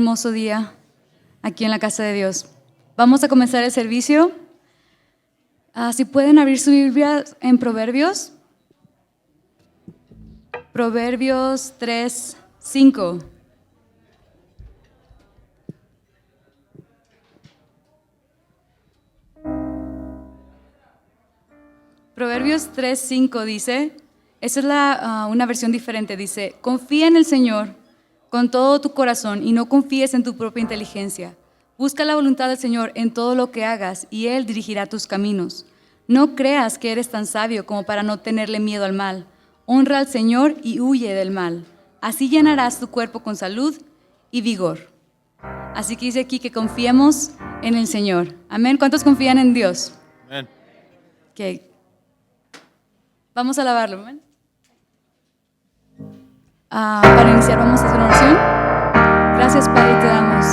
Hermoso día aquí en la casa de Dios. Vamos a comenzar el servicio. Si pueden abrir su Biblia en Proverbios. Proverbios 3:5. Proverbios 3:5 dice, esa es una versión diferente, dice: confía en el Señor con todo tu corazón y no confíes en tu propia inteligencia. Busca la voluntad del Señor en todo lo que hagas y Él dirigirá tus caminos. No creas que eres tan sabio como para no tenerle miedo al mal. Honra al Señor y huye del mal. Así llenarás tu cuerpo con salud y vigor. Así que dice aquí que confiemos en el Señor. Amén. ¿Cuántos confían en Dios? Amén. Okay. Vamos a alabarlo. Amén. Para iniciar vamos a hacer una oración. Gracias, Padre, te damos.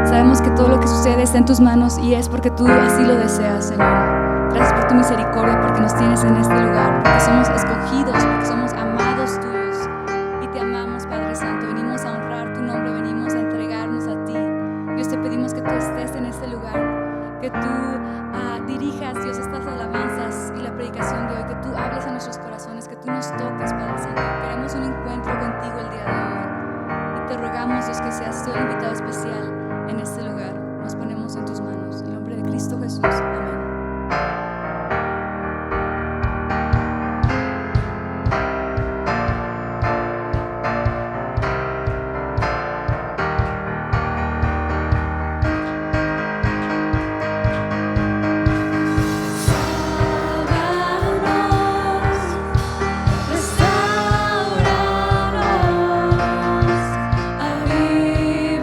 Sabemos que todo lo que sucede está en tus manos y es porque tú así lo deseas, Señor. Gracias por tu misericordia, porque nos tienes en este lugar, porque somos escogidos, porque somos amados tuyos y te amamos, Padre Santo. Venimos a honrar tu nombre, venimos a entregarnos a ti. Dios, te pedimos que tú estés en este lugar, que tú dirijas, Dios, estas alabanzas y la predicación de hoy, que tú hables a nuestros corazones, que tú nos toques, Padre Santo. Queremos un encuentro contigo el día de hoy y te rogamos, Dios, que seas tú el invitado especial en este lugar. Nos ponemos en tus manos, en el nombre de Cristo Jesús. Amén. Avívanos,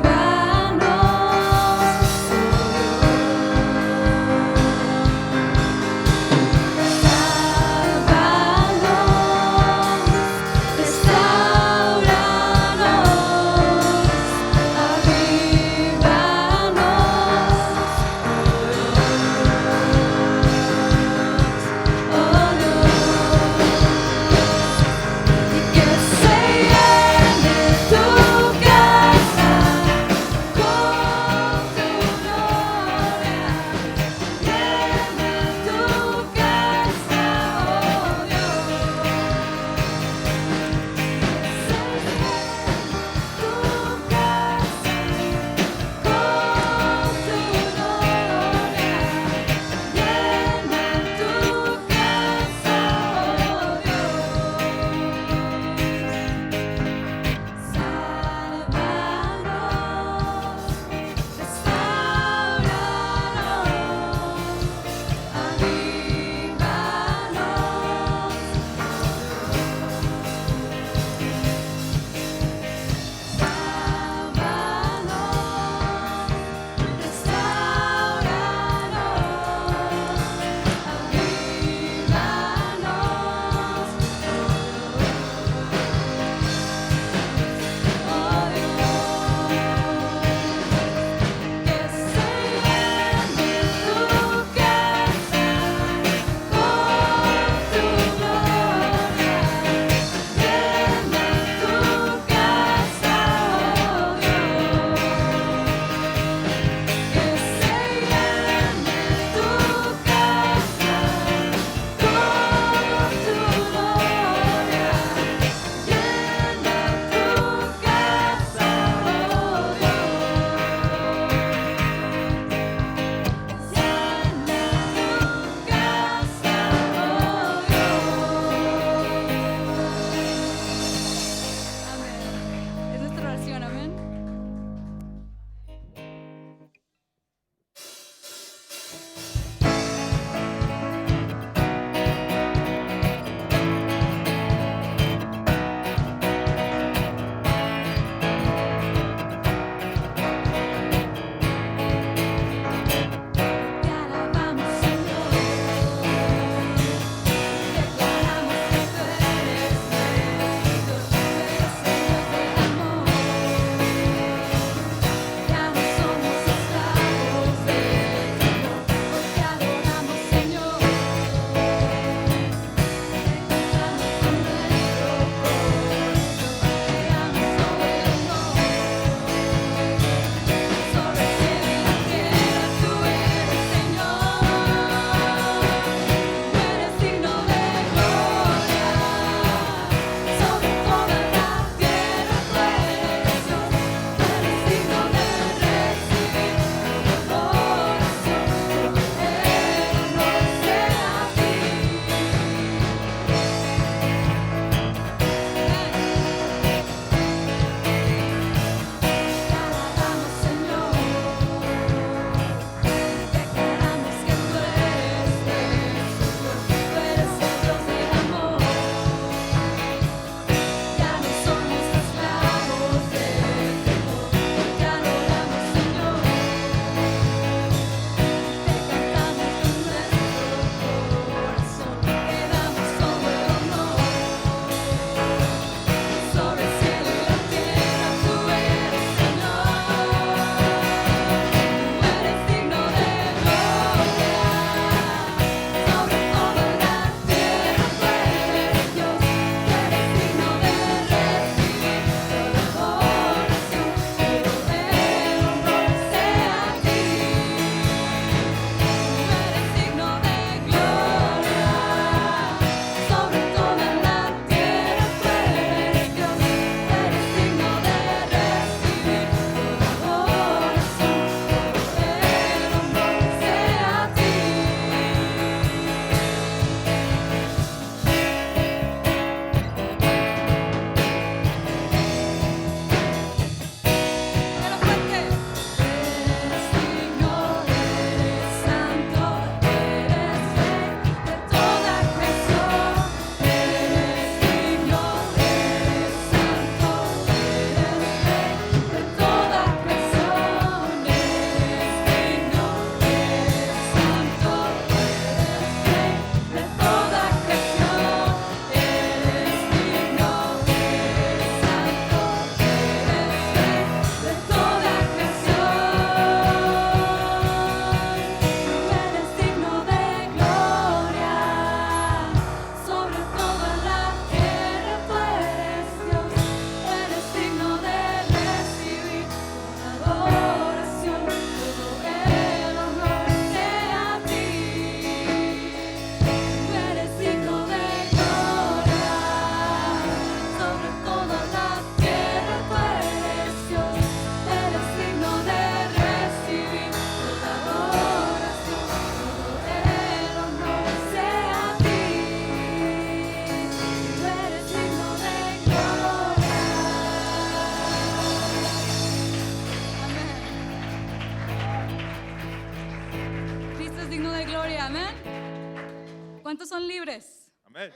de gloria, amén. ¿Cuántos son libres? Amén.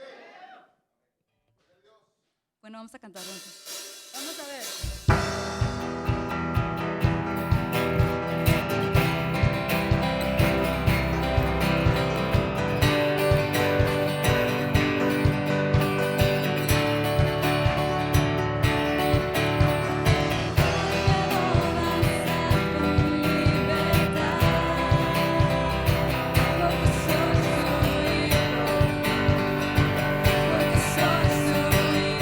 Bueno, vamos a cantar juntos. Vamos a ver. Soy su hijo.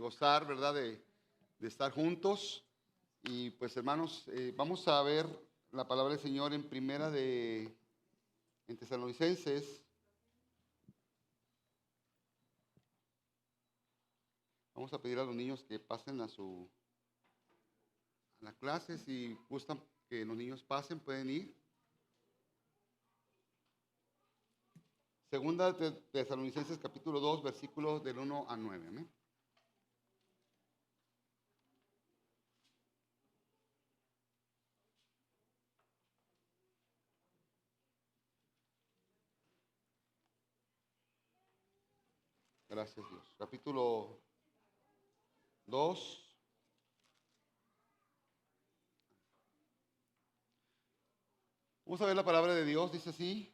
gozar, ¿verdad? De estar juntos. Y pues hermanos, vamos a ver la palabra del Señor en Tesalonicenses. Vamos a pedir a los niños que pasen a la clase. Si gustan que los niños pasen, pueden ir. Segunda de Tesalonicenses capítulo 2, versículos del 1 al 9. ¿Amén? Gracias, Dios. Capítulo 2. Vamos a ver la palabra de Dios. Dice así.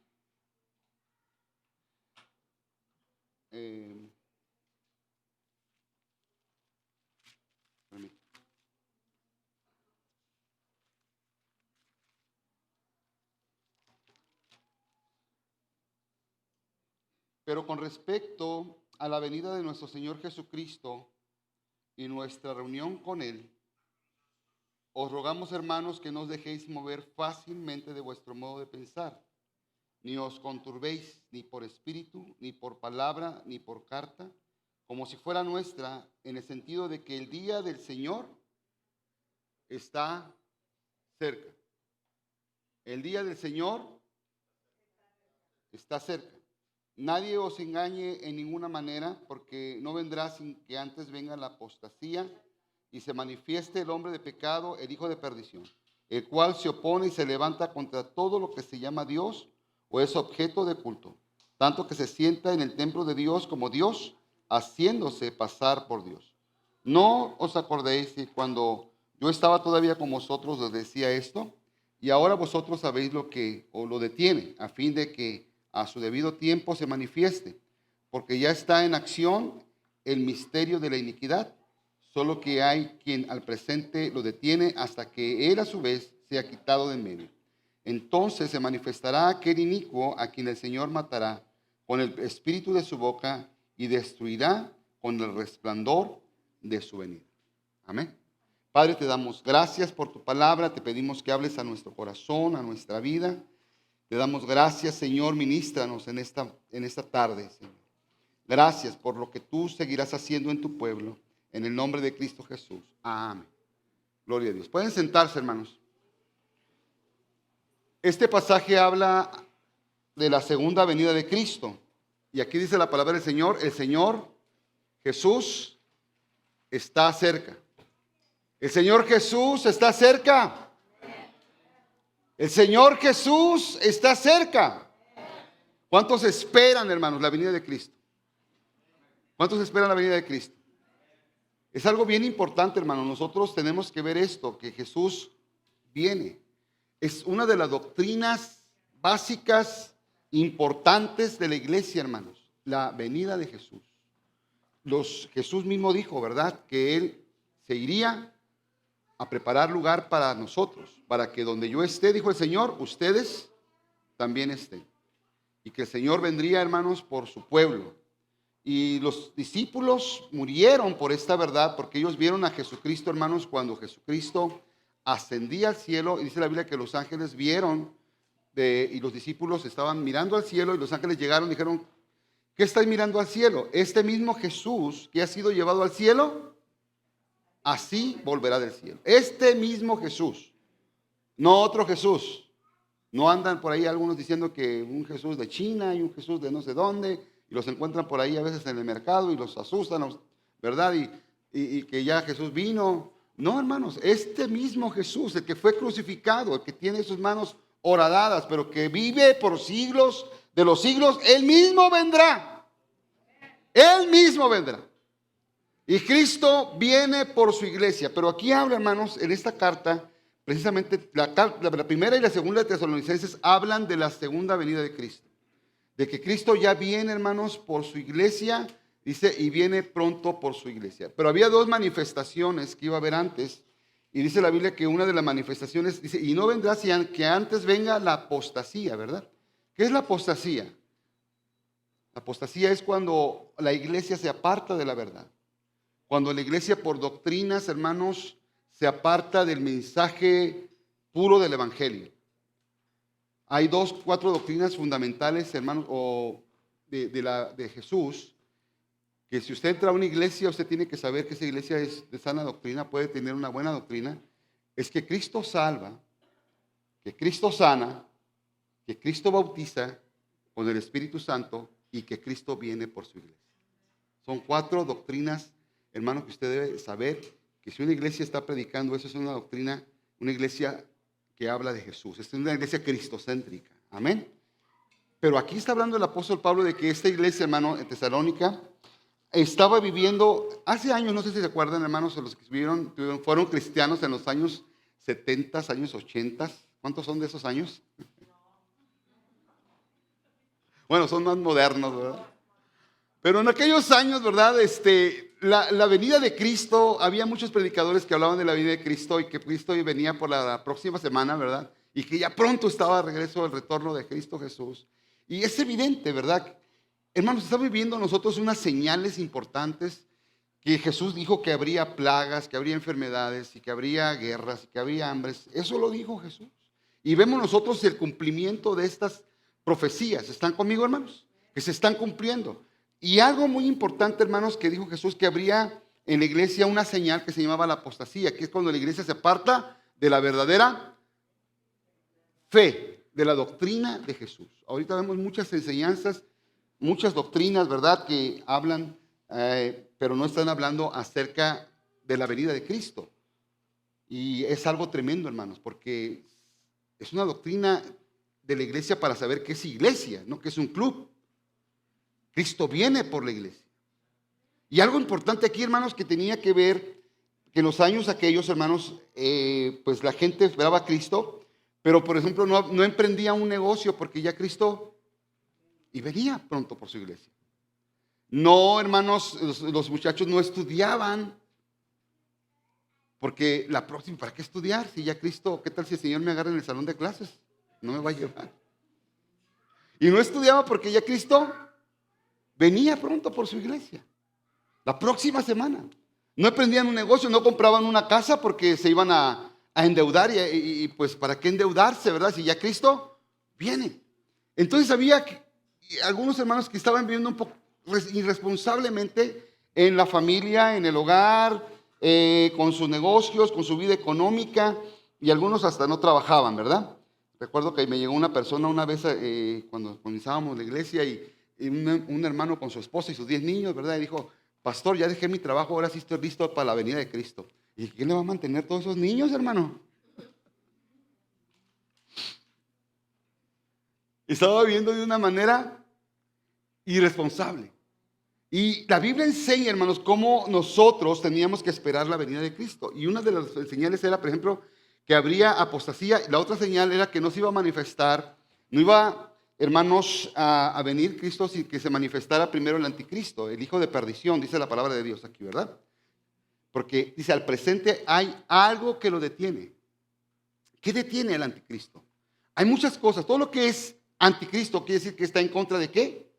Pero con respecto a la venida de nuestro Señor Jesucristo y nuestra reunión con Él, os rogamos, hermanos, que no os dejéis mover fácilmente de vuestro modo de pensar, ni os conturbéis ni por espíritu, ni por palabra, ni por carta, como si fuera nuestra, en el sentido de que el día del Señor está cerca. El día del Señor está cerca. Nadie os engañe en ninguna manera, porque no vendrá sin que antes venga la apostasía y se manifieste el hombre de pecado, el hijo de perdición, el cual se opone y se levanta contra todo lo que se llama Dios o es objeto de culto, tanto que se sienta en el templo de Dios como Dios, haciéndose pasar por Dios. ¿No os acordéis que cuando yo estaba todavía con vosotros os decía esto? Y ahora vosotros sabéis lo que os lo detiene, a fin de que a su debido tiempo se manifieste, porque ya está en acción el misterio de la iniquidad, solo que hay quien al presente lo detiene hasta que él a su vez sea quitado de en medio. Entonces se manifestará aquel inicuo a quien el Señor matará con el espíritu de su boca y destruirá con el resplandor de su venida. Amén. Padre, te damos gracias por tu palabra, te pedimos que hables a nuestro corazón, a nuestra vida. Te damos gracias, Señor, ministranos en esta tarde, Señor. Gracias por lo que tú seguirás haciendo en tu pueblo, en el nombre de Cristo Jesús. Amén. Gloria a Dios. Pueden sentarse, hermanos. Este pasaje habla de la segunda venida de Cristo. Y aquí dice la palabra del Señor, el Señor Jesús está cerca. El Señor Jesús está cerca. El Señor Jesús está cerca. ¿Cuántos esperan, hermanos, la venida de Cristo? ¿Cuántos esperan la venida de Cristo? Es algo bien importante, hermanos. Nosotros tenemos que ver esto, que Jesús viene. Es una de las doctrinas básicas, importantes de la iglesia, hermanos. La venida de Jesús. Jesús mismo dijo, ¿verdad?, que Él se iría a preparar lugar para nosotros, para que donde yo esté, dijo el Señor, ustedes también estén. Y que el Señor vendría, hermanos, por su pueblo. Y los discípulos murieron por esta verdad, porque ellos vieron a Jesucristo, hermanos, cuando Jesucristo ascendía al cielo. Y dice la Biblia que los ángeles vieron, y los discípulos estaban mirando al cielo, y los ángeles llegaron y dijeron, ¿qué estáis mirando al cielo? Este mismo Jesús que ha sido llevado al cielo, así volverá del cielo. Este mismo Jesús, no otro Jesús. No andan por ahí algunos diciendo que un Jesús de China y un Jesús de no sé dónde, y los encuentran por ahí a veces en el mercado y los asustan, ¿verdad? Y que ya Jesús vino. No, hermanos, este mismo Jesús, el que fue crucificado, el que tiene sus manos horadadas, pero que vive por siglos de los siglos, Él mismo vendrá. Él mismo vendrá. Y Cristo viene por su iglesia. Pero aquí habla, hermanos, en esta carta, precisamente la primera y la segunda de Tesalonicenses hablan de la segunda venida de Cristo. De que Cristo ya viene, hermanos, por su iglesia, dice, y viene pronto por su iglesia. Pero había dos manifestaciones que iba a haber antes. Y dice la Biblia que una de las manifestaciones, dice, y no vendrá sin que antes venga la apostasía, ¿verdad? ¿Qué es la apostasía? La apostasía es cuando la iglesia se aparta de la verdad. Cuando la iglesia por doctrinas, hermanos, se aparta del mensaje puro del evangelio. Hay 4 doctrinas fundamentales, hermanos, de Jesús, que si usted entra a una iglesia, usted tiene que saber que esa iglesia es de sana doctrina, puede tener una buena doctrina. Es que Cristo salva, que Cristo sana, que Cristo bautiza con el Espíritu Santo y que Cristo viene por su iglesia. Son 4 doctrinas, hermano, que usted debe saber que si una iglesia está predicando eso, es una doctrina, una iglesia que habla de Jesús. Es una iglesia cristocéntrica. Amén. Pero aquí está hablando el apóstol Pablo de que esta iglesia, hermano, en Tesalónica, estaba viviendo, hace años, no sé si se acuerdan, hermanos, los que fueron cristianos en los años 70, años 80. ¿Cuántos son de esos años? Bueno, son más modernos, ¿verdad? Pero en aquellos años, ¿verdad? La venida de Cristo, había muchos predicadores que hablaban de la venida de Cristo y que Cristo venía por la próxima semana, ¿verdad? Y que ya pronto estaba de regreso el retorno de Cristo Jesús. Y es evidente, ¿verdad? Hermanos, estamos viviendo nosotros unas señales importantes que Jesús dijo que habría plagas, que habría enfermedades y que habría guerras y que habría hambres. Eso lo dijo Jesús. Y vemos nosotros el cumplimiento de estas profecías. ¿Están conmigo, hermanos? Que se están cumpliendo. Y algo muy importante, hermanos, que dijo Jesús, que habría en la iglesia una señal que se llamaba la apostasía, que es cuando la iglesia se aparta de la verdadera fe, de la doctrina de Jesús. Ahorita vemos muchas enseñanzas, muchas doctrinas, ¿verdad?, que hablan, pero no están hablando acerca de la venida de Cristo. Y es algo tremendo, hermanos, porque es una doctrina de la iglesia para saber qué es iglesia, no que es un club. Cristo viene por la iglesia. Y algo importante aquí, hermanos, que tenía que ver, que en los años aquellos, hermanos, pues la gente esperaba a Cristo, pero por ejemplo no emprendía un negocio porque ya Cristo y venía pronto por su iglesia. No, hermanos, los muchachos no estudiaban, porque la próxima, ¿para qué estudiar? Si ya Cristo, ¿qué tal si el Señor me agarra en el salón de clases? No me va a llevar. Y no estudiaba porque ya Cristo venía pronto por su iglesia. La próxima semana. No emprendían un negocio, no compraban una casa porque se iban a endeudar y pues ¿para qué endeudarse, verdad? Si ya Cristo viene. Entonces había algunos hermanos que estaban viviendo un poco irresponsablemente en la familia, en el hogar, con sus negocios, con su vida económica, y algunos hasta no trabajaban, ¿verdad? Recuerdo que me llegó una persona una vez cuando comenzábamos la iglesia y un hermano con su esposa y sus 10 niños, ¿verdad? Y dijo, pastor, ya dejé mi trabajo, ahora sí estoy listo para la venida de Cristo. ¿Y quién le va a mantener todos esos niños, hermano? Estaba viviendo de una manera irresponsable. Y la Biblia enseña, hermanos, cómo nosotros teníamos que esperar la venida de Cristo. Y una de las señales era, por ejemplo, que habría apostasía. La otra señal era que no se iba a manifestar, no iba, hermanos, a venir Cristo sin que se manifestara primero el anticristo, el hijo de perdición, dice la palabra de Dios aquí, ¿verdad? Porque dice, al presente hay algo que lo detiene. ¿Qué detiene al anticristo? Hay muchas cosas. Todo lo que es anticristo quiere decir que está en contra de ¿qué?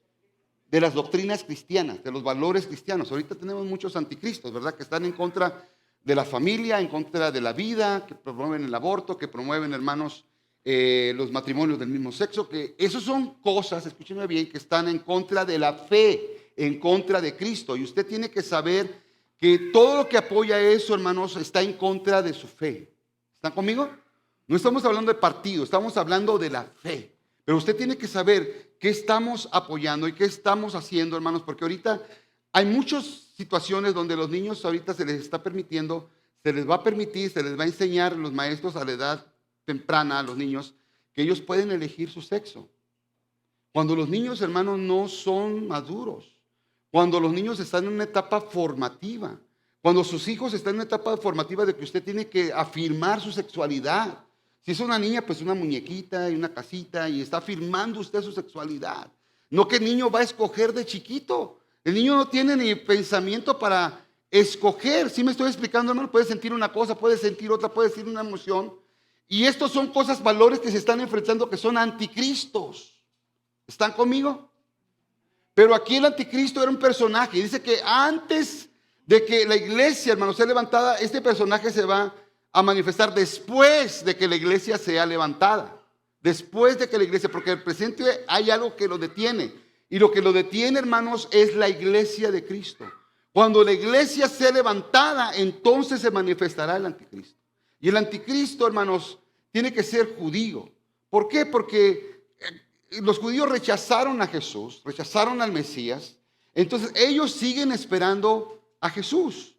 De las doctrinas cristianas, de los valores cristianos. Ahorita tenemos muchos anticristos, ¿verdad? Que están en contra de la familia, en contra de la vida, que promueven el aborto, que promueven, hermanos, los matrimonios del mismo sexo, que esos son cosas, escúcheme bien, que están en contra de la fe, en contra de Cristo. Y usted tiene que saber que todo lo que apoya eso, hermanos, está en contra de su fe. ¿Están conmigo? No estamos hablando de partido, estamos hablando de la fe. Pero usted tiene que saber qué estamos apoyando y qué estamos haciendo, hermanos, porque ahorita hay muchas situaciones donde los niños ahorita se les está permitiendo, se les va a permitir, se les va a enseñar a los maestros a la edad temprana, a los niños, que ellos pueden elegir su sexo. Cuando los niños, hermanos, no son maduros, cuando los niños están en una etapa formativa, cuando sus hijos están en una etapa formativa de que usted tiene que afirmar su sexualidad. Si es una niña, pues una muñequita y una casita y está afirmando usted su sexualidad. No que el niño va a escoger de chiquito. El niño no tiene ni pensamiento para escoger. ¿Sí me estoy explicando, hermano? Puede sentir una cosa, puede sentir otra, puede sentir una emoción. Y estos son cosas, valores que se están enfrentando que son anticristos. ¿Están conmigo? Pero aquí el anticristo era un personaje. Dice que antes de que la iglesia, hermanos, sea levantada, este personaje se va a manifestar después de que la iglesia sea levantada. Después de que la iglesia, porque en el presente hay algo que lo detiene. Y lo que lo detiene, hermanos, es la iglesia de Cristo. Cuando la iglesia sea levantada, entonces se manifestará el anticristo. Y el anticristo, hermanos, tiene que ser judío. ¿Por qué? Porque los judíos rechazaron a Jesús, rechazaron al Mesías. Entonces ellos siguen esperando a Jesús.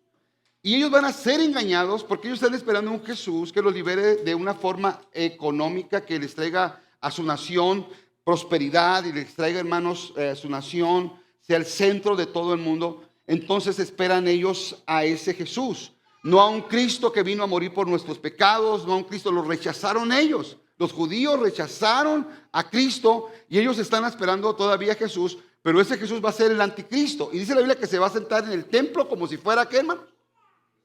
Y ellos van a ser engañados porque ellos están esperando a un Jesús que los libere de una forma económica, que les traiga a su nación prosperidad y les traiga, hermanos, a su nación sea el centro de todo el mundo. Entonces esperan ellos a ese Jesús, no a un Cristo que vino a morir por nuestros pecados, no a un Cristo. Lo rechazaron ellos. Los judíos rechazaron a Cristo y ellos están esperando todavía a Jesús, pero ese Jesús va a ser el anticristo. Y dice la Biblia que se va a sentar en el templo como si fuera, ¿qué, hermano?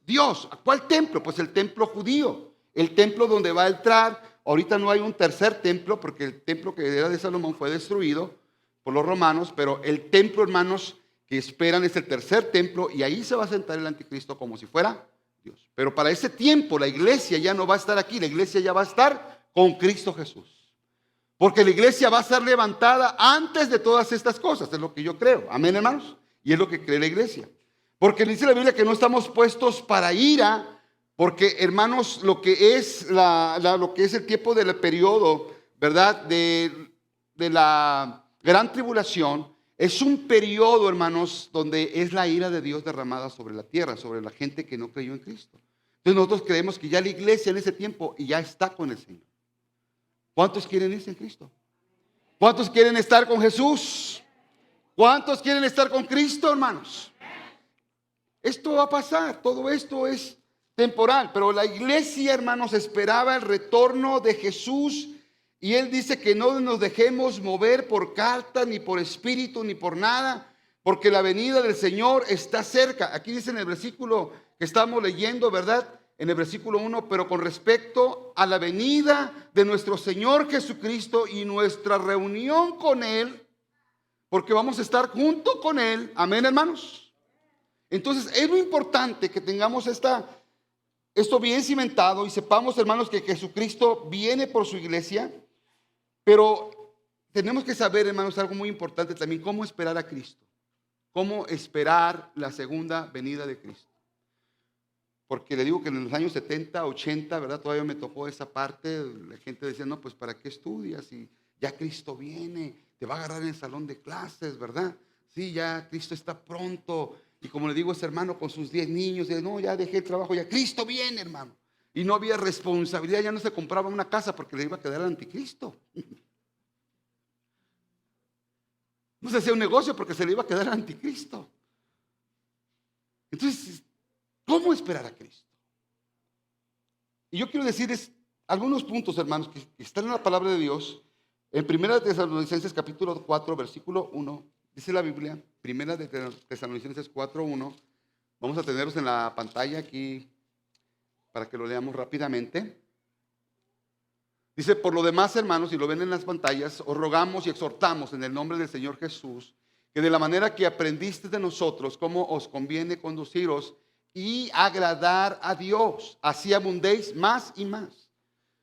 Dios. ¿A cuál templo? Pues el templo judío, el templo donde va a entrar. Ahorita no hay un tercer templo porque el templo que era de Salomón fue destruido por los romanos, pero el templo, hermanos, que esperan es el tercer templo y ahí se va a sentar el anticristo como si fuera Dios. Pero para ese tiempo la iglesia ya no va a estar aquí, la iglesia ya va a estar con Cristo Jesús. Porque la iglesia va a ser levantada antes de todas estas cosas, es lo que yo creo. Amén, hermanos. Y es lo que cree la iglesia. Porque dice la Biblia que no estamos puestos para ira, porque, hermanos, lo que es lo que es el tiempo del periodo, ¿verdad? De la gran tribulación, es un periodo, hermanos, donde es la ira de Dios derramada sobre la tierra, sobre la gente que no creyó en Cristo. Entonces nosotros creemos que ya la iglesia en ese tiempo ya está con el Señor. ¿Cuántos quieren irse en Cristo? ¿Cuántos quieren estar con Jesús? ¿Cuántos quieren estar con Cristo, hermanos? Esto va a pasar, todo esto es temporal, pero la iglesia, hermanos, esperaba el retorno de Jesús y Él dice que no nos dejemos mover por carta, ni por espíritu, ni por nada, porque la venida del Señor está cerca. Aquí dice en el versículo que estamos leyendo, ¿verdad? En el versículo 1, pero con respecto a la venida de nuestro Señor Jesucristo y nuestra reunión con Él, porque vamos a estar junto con Él. Amén, hermanos. Entonces es muy importante que tengamos esto bien cimentado y sepamos, hermanos, que Jesucristo viene por su iglesia, pero tenemos que saber, hermanos, algo muy importante también: cómo esperar a Cristo, cómo esperar la segunda venida de Cristo. Porque le digo que en los años 70, 80, ¿verdad? Todavía me tocó esa parte. La gente decía, no, pues ¿para qué estudias? Si ya Cristo viene, te va a agarrar en el salón de clases, ¿verdad? Sí, ya Cristo está pronto. Y como le digo a ese hermano con sus 10 niños, dice, no, ya dejé el trabajo, ya Cristo viene, hermano. Y no había responsabilidad, ya no se compraba una casa porque le iba a quedar al anticristo. No se hacía un negocio porque se le iba a quedar al anticristo. Entonces, ¿cómo esperar a Cristo? Y yo quiero decirles algunos puntos, hermanos, que están en la palabra de Dios. En 1 Tesalonicenses capítulo 4, versículo 1, dice la Biblia, 1 Tesalonicenses 4:1. Vamos a tenerlos en la pantalla aquí para que lo leamos rápidamente. Dice, por lo demás, hermanos, si lo ven en las pantallas, os rogamos y exhortamos en el nombre del Señor Jesús, que de la manera que aprendiste de nosotros, cómo os conviene conduciros y agradar a Dios, así abundéis más y más.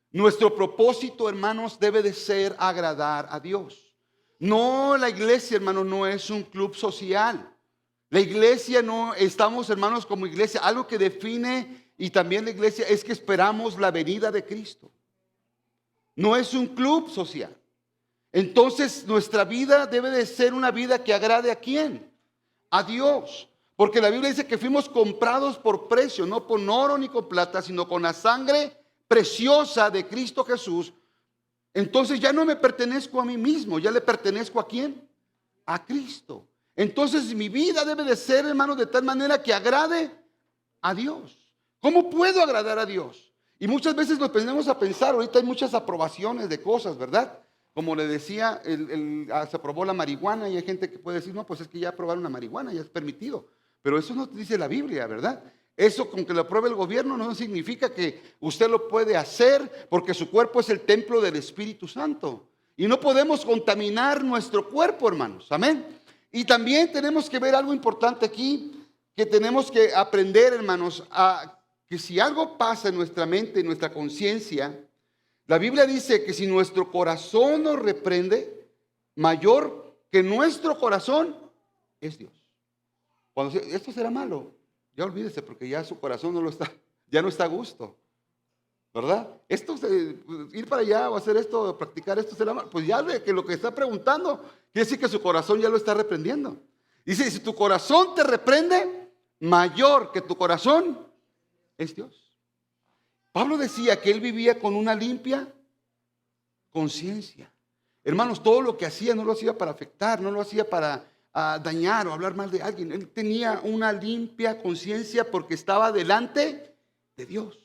Nuestro propósito, hermanos, debe de ser agradar a Dios. No, la iglesia, hermanos, no es un club social. La iglesia no estamos, hermanos, como iglesia. Algo que define y también la iglesia es que esperamos la venida de Cristo. No es un club social. Entonces, nuestra vida debe de ser una vida que agrade ¿a quién? A Dios. Porque la Biblia dice que fuimos comprados por precio, no con oro ni con plata, sino con la sangre preciosa de Cristo Jesús. Entonces ya no me pertenezco a mí mismo, ya le pertenezco ¿a quién? A Cristo. Entonces mi vida debe de ser, hermanos, de tal manera que agrade a Dios. ¿Cómo puedo agradar a Dios? Y muchas veces nos ponemos a pensar, ahorita hay muchas aprobaciones de cosas, ¿verdad? Como le decía, se aprobó la marihuana y hay gente que puede decir, no, pues es que ya aprobaron la marihuana, ya es permitido. Pero eso no dice la Biblia, ¿verdad? Eso con que lo apruebe el gobierno no significa que usted lo puede hacer, porque su cuerpo es el templo del Espíritu Santo. Y no podemos contaminar nuestro cuerpo, hermanos. Amén. Y también tenemos que ver algo importante aquí. que tenemos que aprender, hermanos, a que si algo pasa en nuestra mente, en nuestra conciencia, la Biblia dice que si nuestro corazón nos reprende, mayor que nuestro corazón es Dios. Cuando esto será malo, ya olvídese, porque ya su corazón ya no está a gusto, ¿verdad? Ir para allá o hacer esto, practicar esto será malo. Pues ya que lo que está preguntando quiere decir que su corazón ya lo está reprendiendo. Dice, si tu corazón te reprende, mayor que tu corazón es Dios. Pablo decía que él vivía con una limpia conciencia. Hermanos, todo lo que hacía no lo hacía para afectar, no lo hacía para dañar o hablar mal de alguien. Él tenía una limpia conciencia porque estaba delante de Dios.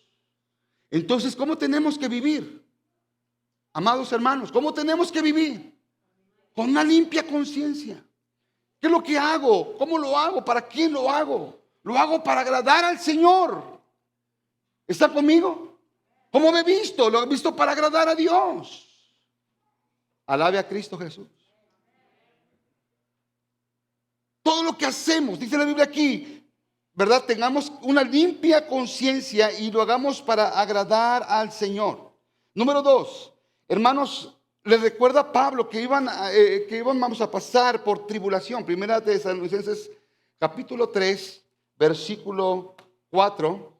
Entonces, ¿cómo tenemos que vivir? Amados hermanos, ¿cómo tenemos que vivir? Con una limpia conciencia. ¿Qué es lo que hago? ¿Cómo lo hago? ¿Para quién lo hago? Lo hago para agradar al Señor. ¿Está conmigo? ¿Cómo me he visto? Lo he visto para agradar a Dios. Alabe a Cristo Jesús. Todo lo que hacemos, dice la Biblia aquí, ¿verdad? Tengamos una limpia conciencia y lo hagamos para agradar al Señor. Número 2, hermanos, les recuerda Pablo que íbamos a pasar por tribulación. Primera de Tesalonicenses capítulo 3, versículo 4.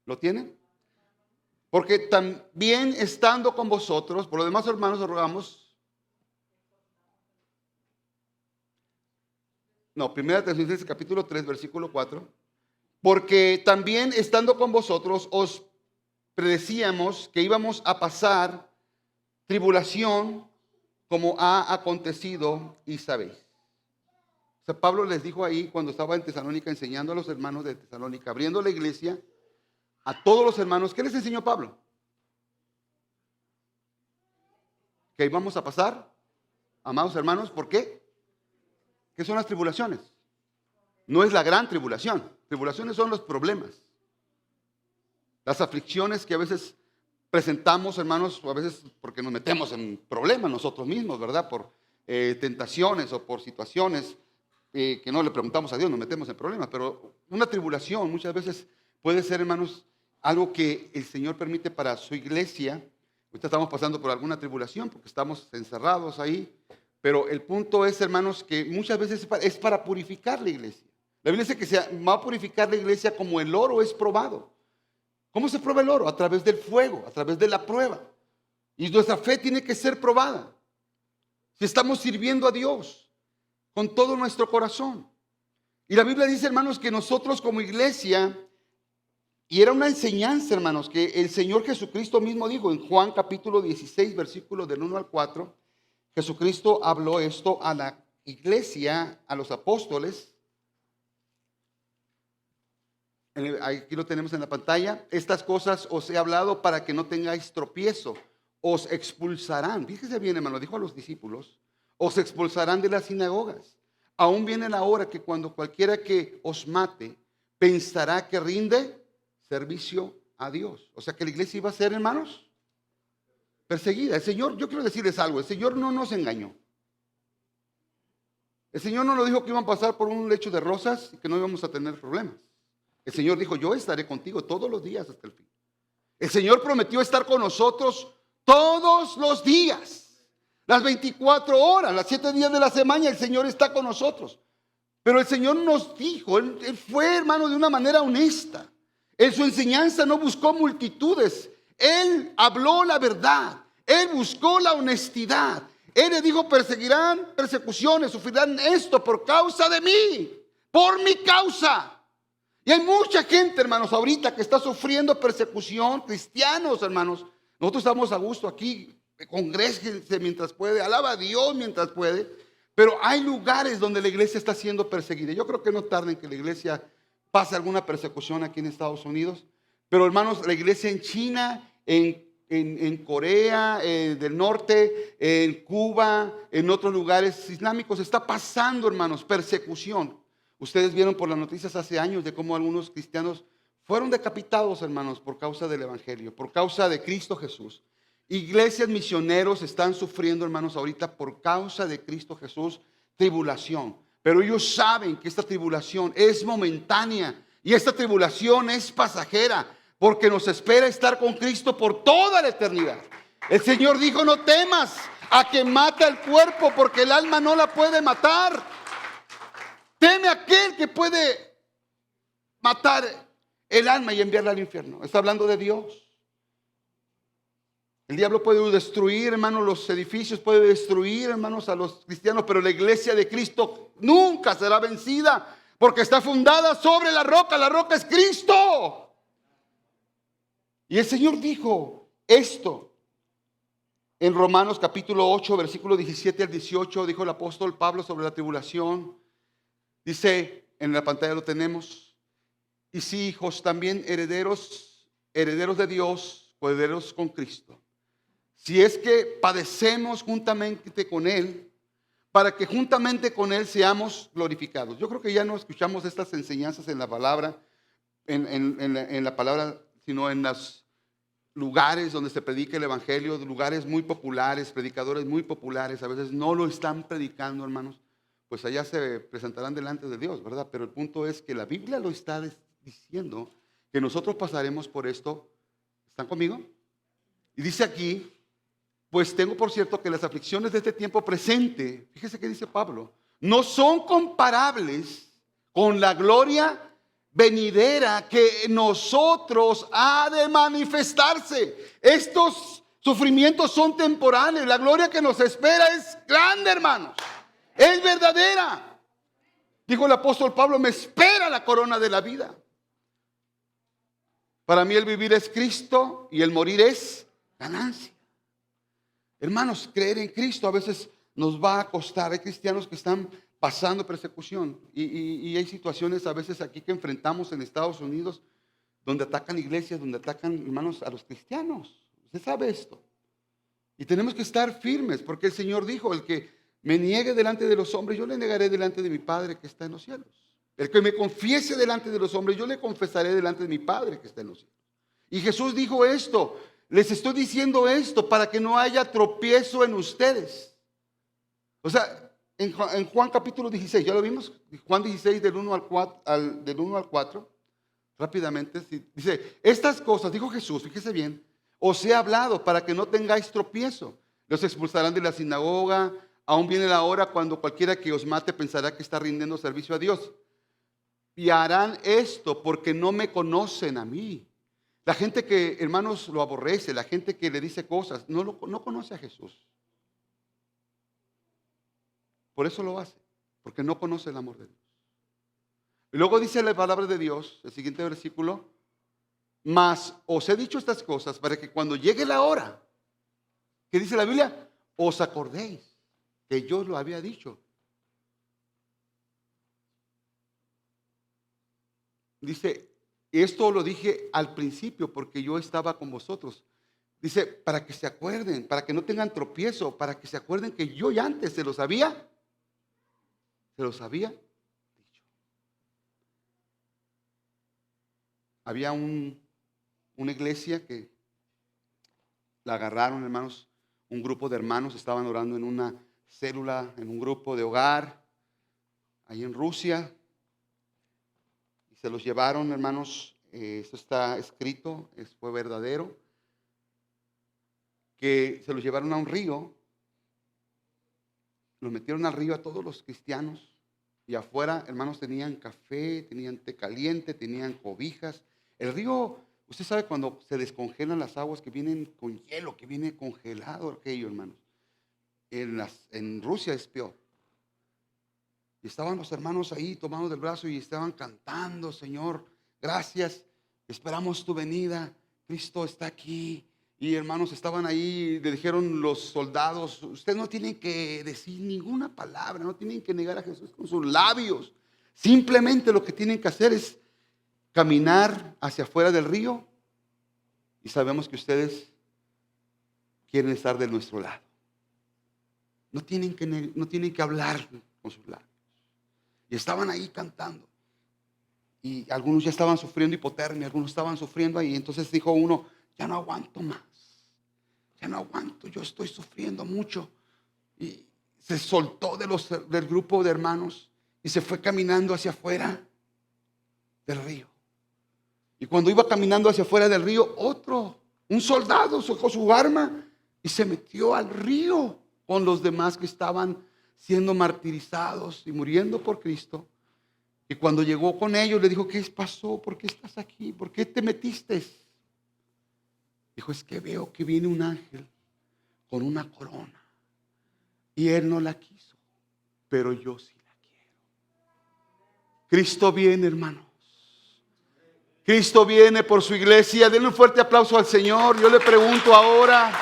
¿Lo tienen? Porque también estando con vosotros, por lo demás, hermanos, os rogamos. No, Primera de Tesalonicenses capítulo 3, versículo 4. Porque también estando con vosotros os predecíamos que íbamos a pasar tribulación como ha acontecido y sabéis. O sea, Pablo les dijo ahí cuando estaba en Tesalónica enseñando a los hermanos de Tesalónica, abriendo la iglesia, a todos los hermanos. ¿Qué les enseñó Pablo? Que íbamos a pasar, amados hermanos, ¿por qué? ¿Qué son las tribulaciones? No es la gran tribulación. Tribulaciones son los problemas, las aflicciones que a veces presentamos, hermanos, o a veces porque nos metemos en problemas nosotros mismos, ¿verdad? Por tentaciones o por situaciones que no le preguntamos a Dios, nos metemos en problemas. Pero una tribulación muchas veces puede ser, hermanos, algo que el Señor permite para su iglesia. Ahorita estamos pasando por alguna tribulación porque estamos encerrados ahí. Pero el punto es, hermanos, que muchas veces es para purificar la iglesia. La Biblia dice que se va a purificar la iglesia como el oro es probado. ¿Cómo se prueba el oro? A través del fuego, a través de la prueba. Y nuestra fe tiene que ser probada. Si estamos sirviendo a Dios con todo nuestro corazón. Y la Biblia dice, hermanos, que nosotros como iglesia, y era una enseñanza, hermanos, que el Señor Jesucristo mismo dijo en Juan capítulo 16, versículos del 1 al 4, Jesucristo habló esto a la iglesia, a los apóstoles. Aquí lo tenemos en la pantalla. Estas cosas os he hablado para que no tengáis tropiezo. Os expulsarán. Fíjese bien, hermano, dijo a los discípulos. Os expulsarán de las sinagogas. Aún viene la hora que cuando cualquiera que os mate pensará que rinde servicio a Dios. O sea que la iglesia iba a ser, hermanos, perseguida. El Señor, yo quiero decirles algo, el Señor no nos engañó. El Señor no nos dijo que iban a pasar por un lecho de rosas y que no íbamos a tener problemas. El Señor dijo, yo estaré contigo todos los días hasta el fin. El Señor prometió estar con nosotros todos los días, las 24 horas, las 7 días de la semana, el Señor está con nosotros. Pero el Señor nos dijo, Él fue, hermano, de una manera honesta. En su enseñanza no buscó multitudes. Él habló la verdad. Él buscó la honestidad. Él le dijo, perseguirán persecuciones, sufrirán esto por causa de mí, por mi causa. Y hay mucha gente, hermanos, ahorita que está sufriendo persecución, cristianos, hermanos. Nosotros estamos a gusto aquí, congréguense mientras puede, alaba a Dios mientras puede. Pero hay lugares donde la iglesia está siendo perseguida. Yo creo que no tarda en que la iglesia pase alguna persecución aquí en Estados Unidos. Pero, hermanos, la iglesia en China, en Corea del Norte, en Cuba, en otros lugares islámicos, está pasando, hermanos, persecución. Ustedes vieron por las noticias hace años de cómo algunos cristianos fueron decapitados, hermanos, por causa del evangelio, por causa de Cristo Jesús. Iglesias, misioneros están sufriendo, hermanos, ahorita por causa de Cristo Jesús, tribulación. Pero ellos saben que esta tribulación es momentánea y esta tribulación es pasajera, porque nos espera estar con Cristo por toda la eternidad. El Señor dijo: no temas a que mata el cuerpo, porque el alma no la puede matar. Teme a aquel que puede matar el alma y enviarla al infierno. Está hablando de Dios. El diablo puede destruir, hermanos, los edificios, puede destruir, hermanos, a los cristianos, pero la iglesia de Cristo nunca será vencida, porque está fundada sobre la roca. La roca es Cristo. Y el Señor dijo esto en Romanos capítulo 8, versículo 17 al 18. Dijo el apóstol Pablo sobre la tribulación. Dice, en la pantalla lo tenemos: y si hijos, también herederos de Dios, herederos con Cristo. Si es que padecemos juntamente con Él, para que juntamente con Él seamos glorificados. Yo creo que ya no escuchamos estas enseñanzas en la palabra, en la palabra, sino en los lugares donde se predica el evangelio, lugares muy populares, predicadores muy populares, a veces no lo están predicando, hermanos. Pues allá se presentarán delante de Dios, ¿verdad? Pero el punto es que la Biblia lo está diciendo, que nosotros pasaremos por esto. ¿Están conmigo? Y dice aquí: pues tengo por cierto que las aflicciones de este tiempo presente, fíjese que dice Pablo, no son comparables con la gloria venidera que en nosotros ha de manifestarse. Estos sufrimientos son temporales. La gloria que nos espera es grande, hermanos. Es verdadera. Dijo el apóstol Pablo: me espera la corona de la vida. Para mí el vivir es Cristo y el morir es ganancia. Hermanos, creer en Cristo a veces nos va a costar. Hay cristianos que están pasando persecución y hay situaciones a veces aquí que enfrentamos en Estados Unidos donde atacan iglesias, donde atacan, hermanos, a los cristianos. Usted sabe esto. Y tenemos que estar firmes, porque el Señor dijo: el que me niegue delante de los hombres, yo le negaré delante de mi Padre que está en los cielos. El que me confiese delante de los hombres, yo le confesaré delante de mi Padre que está en los cielos. Y Jesús dijo esto: les estoy diciendo esto para que no haya tropiezo en ustedes. O sea, en Juan capítulo 16, ¿ya lo vimos? Juan 16 del 1 al 4, rápidamente, dice: estas cosas, dijo Jesús, fíjese bien, os he hablado para que no tengáis tropiezo. Los expulsarán de la sinagoga, aún viene la hora cuando cualquiera que os mate pensará que está rindiendo servicio a Dios. Y harán esto porque no me conocen a mí. La gente que, hermanos, lo aborrece, la gente que le dice cosas, no conoce a Jesús. Por eso lo hace, porque no conoce el amor de Dios. Y luego dice la palabra de Dios, el siguiente versículo: mas os he dicho estas cosas para que cuando llegue la hora, ¿qué dice la Biblia? Os acordéis que yo lo había dicho. Dice: esto lo dije al principio porque yo estaba con vosotros. Dice, para que se acuerden, para que no tengan tropiezo, para que se acuerden que yo ya antes se los había dicho. Había una iglesia que la agarraron, hermanos, un grupo de hermanos estaban orando en una célula, en un grupo de hogar, ahí en Rusia. Se los llevaron, hermanos, esto está escrito, fue verdadero, que se los llevaron a un río, los metieron al río a todos los cristianos, y afuera, hermanos, tenían café, tenían té caliente, tenían cobijas. El río, usted sabe cuando se descongelan las aguas que vienen con hielo, que viene congelado aquello, hermanos. En Rusia es peor. Y estaban los hermanos ahí tomados del brazo y estaban cantando: Señor, gracias, esperamos tu venida, Cristo está aquí. Y hermanos, estaban ahí, le dijeron los soldados: ustedes no tienen que decir ninguna palabra, no tienen que negar a Jesús con sus labios. Simplemente lo que tienen que hacer es caminar hacia afuera del río, y sabemos que ustedes quieren estar de nuestro lado. No tienen que hablar con sus labios. Y estaban ahí cantando. Y algunos ya estaban sufriendo hipotermia, algunos estaban sufriendo ahí. Entonces dijo uno: ya no aguanto más. Ya no aguanto, yo estoy sufriendo mucho. Y se soltó del grupo de hermanos y se fue caminando hacia afuera del río. Y cuando iba caminando hacia afuera del río, un soldado sacó su arma y se metió al río con los demás que estaban siendo martirizados y muriendo por Cristo. Y cuando llegó con ellos, le dijo: ¿qué pasó? ¿Por qué estás aquí? ¿Por qué te metiste? Dijo: es que veo que viene un ángel con una corona y él no la quiso, pero yo sí la quiero. Cristo viene, hermanos. Cristo viene por su iglesia. Denle un fuerte aplauso al Señor. Yo le pregunto ahora,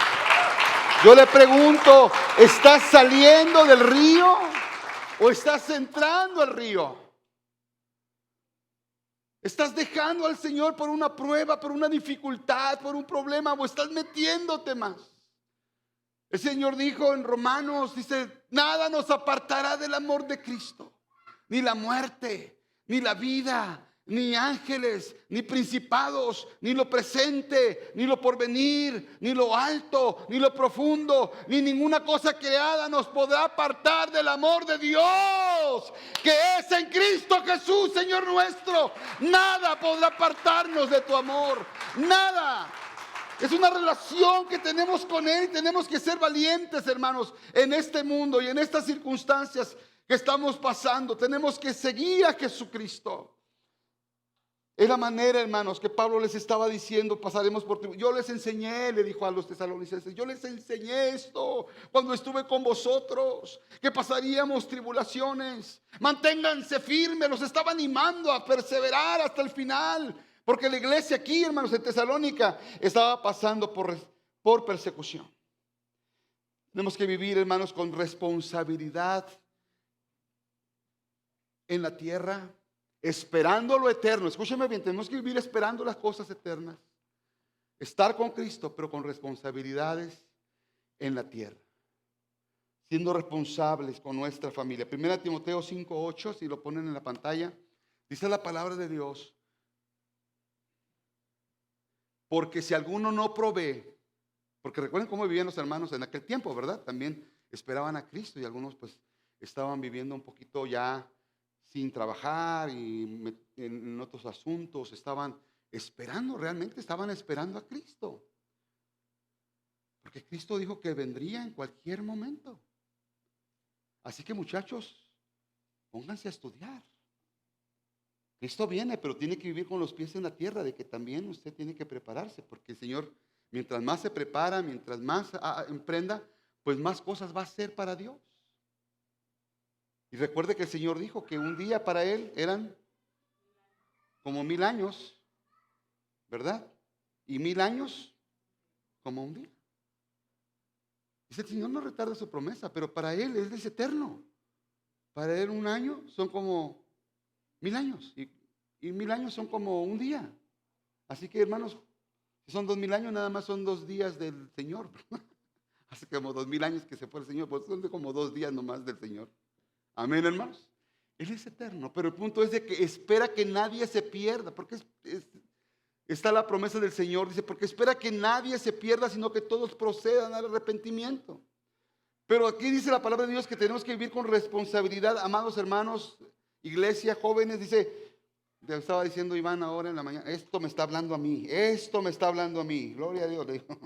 ¿estás saliendo del río o estás entrando al río? ¿Estás dejando al Señor por una prueba, por una dificultad, por un problema, o estás metiéndote más? El Señor dijo en Romanos, dice: nada nos apartará del amor de Cristo, ni la muerte, ni la vida, ni ángeles, ni principados, ni lo presente, ni lo porvenir, ni lo alto, ni lo profundo, ni ninguna cosa creada nos podrá apartar del amor de Dios, que es en Cristo Jesús, Señor nuestro. Nada podrá apartarnos de tu amor, nada. Es una relación que tenemos con Él y tenemos que ser valientes, hermanos, en este mundo y en estas circunstancias que estamos pasando. Tenemos que seguir a Jesucristo. Es la manera, hermanos, que Pablo les estaba diciendo: pasaremos por tribulaciones. Yo les enseñé, le dijo a los tesalonicenses, yo les enseñé esto cuando estuve con vosotros, que pasaríamos tribulaciones. Manténganse firmes, los estaba animando a perseverar hasta el final, porque la iglesia aquí, hermanos, en Tesalónica estaba pasando por persecución. Tenemos que vivir, hermanos, con responsabilidad en la tierra, esperando lo eterno. Escúcheme bien, tenemos que vivir esperando las cosas eternas. Estar con Cristo, pero con responsabilidades en la tierra. Siendo responsables con nuestra familia. 1 Timoteo 5:8, si lo ponen en la pantalla, dice la palabra de Dios: porque si alguno no provee, porque recuerden cómo vivían los hermanos en aquel tiempo, ¿verdad? También esperaban a Cristo y algunos pues estaban viviendo un poquito ya sin trabajar y en otros asuntos, estaban esperando, realmente estaban esperando a Cristo. Porque Cristo dijo que vendría en cualquier momento. Así que, muchachos, pónganse a estudiar. Cristo viene, pero tiene que vivir con los pies en la tierra, de que también usted tiene que prepararse, porque el Señor, mientras más se prepara, mientras más emprenda, pues más cosas va a hacer para Dios. Y recuerde que el Señor dijo que un día para Él eran como 1000 años, ¿verdad? Y 1000 años como un día. Dice: el Señor no retarda su promesa, pero para Él es eterno. Para Él un año son como 1000 años y 1000 años son como un día. Así que, hermanos, si son 2000 años, nada más son 2 días del Señor. Hace como 2000 años que se fue el Señor, pues son como 2 días nomás del Señor. Amén, hermanos. Él es eterno, pero el punto es de que espera que nadie se pierda, porque está la promesa del Señor, dice: porque espera que nadie se pierda, sino que todos procedan al arrepentimiento. Pero aquí dice la palabra de Dios que tenemos que vivir con responsabilidad, amados hermanos, iglesia, jóvenes. Dice, le estaba diciendo Iván ahora en la mañana: esto me está hablando a mí, esto me está hablando a mí. Gloria a Dios, le digo.